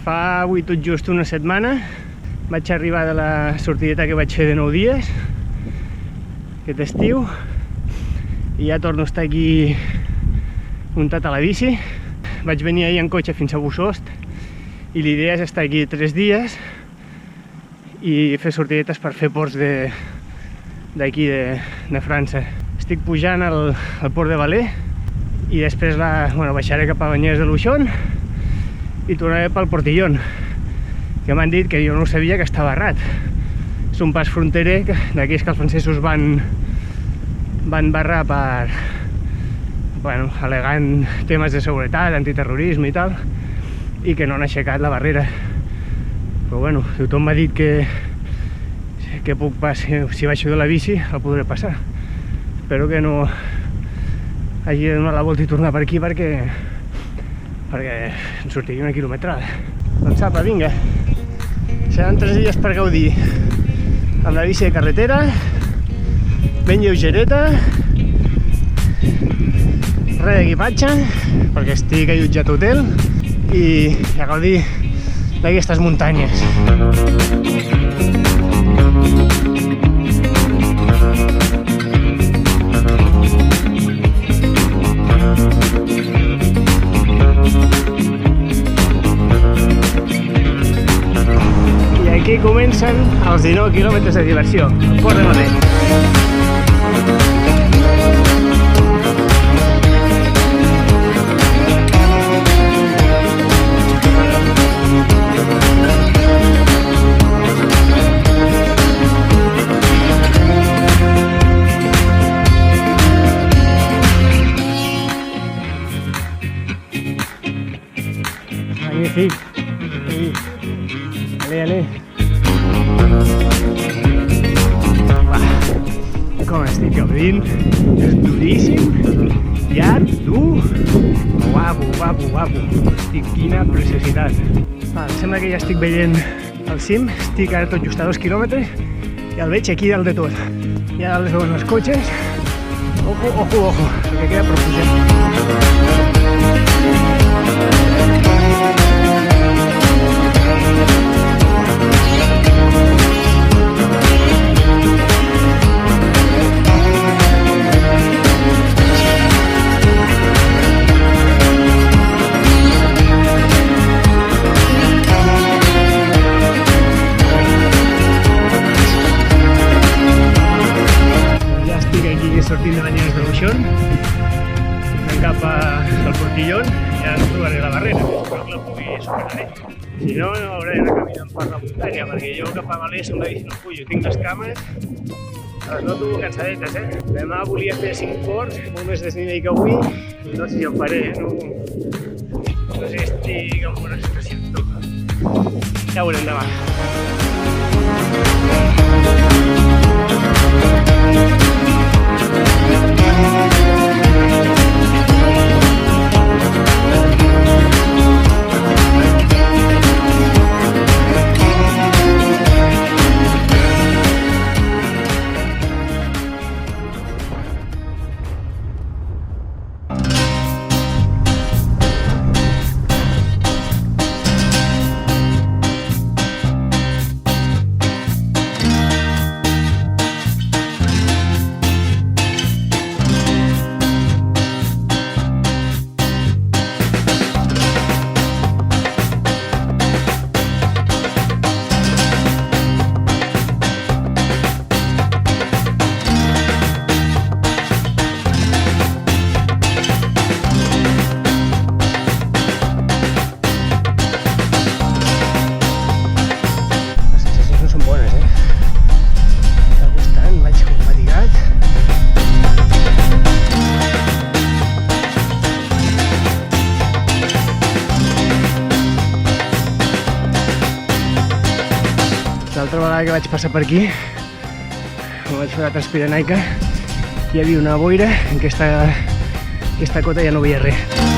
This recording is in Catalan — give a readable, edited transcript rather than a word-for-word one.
Fa avui tot just una setmana vaig arribar de la sortideta que vaig fer de 9 dies aquest estiu i ja torno a estar aquí muntat a la bici. Vaig venir ahir en cotxe fins a Bussost i l'idea és estar aquí 3 dies i fer sortidetes per fer ports d'aquí de França. Estic pujant al port de Valais i després baixaré cap a Banyeres de Luixón i tornaré pel Portillon, que m'han dit que jo no ho sabia, que estava errat. És un pas fronterer d'aquells que els francesos van barrar per al·legant temes de seguretat, antiterrorisme i tal, i que no han aixecat la barrera. Però bueno, tothom m'ha dit que puc passar, si baixo de la bici el podré passar. Espero que no hagi de donar la volta i tornar per aquí perquè em sortiria una quilometrada. Doncs apa, vinga. Seran 3 dies per gaudir amb la bici de carretera, ben lleugereta, res d'equipatge, perquè estic allotjat a hotel, i a gaudir d'aquestes muntanyes. Aquí comencen els 19 quilòmetres de diversió, al port de Valais. Magnífic! Ale. Com estic gaudint, és duríssim, llarg, dur, guapo, estic, quina preciositat. Em sembla que ja estic veient el cim, estic ara tot just a 2 quilòmetres i el veig aquí dalt de tot. Ja dalt es veuen els cotxes, ojo, perquè queda per pujar. Sortint de Banyeres de Luixón, anant cap al Portillon, ja no trobaré la barrera, espero que la pugui superar. Si no, hauré d'anar caminant per la muntanya, perquè jo cap a Valais amb la bici no pujo, tinc les cames, les noto cansadetes, Demà volia fer 5 ports, molt més desnivell que avui, i no sé si ho faré, no sé si estic en bona situació. Ja ho veurem demà. L'altra vegada que vaig passar per aquí, quan vaig fer la Transpirenaica, hi havia una boira, en aquesta cota ja no veia res.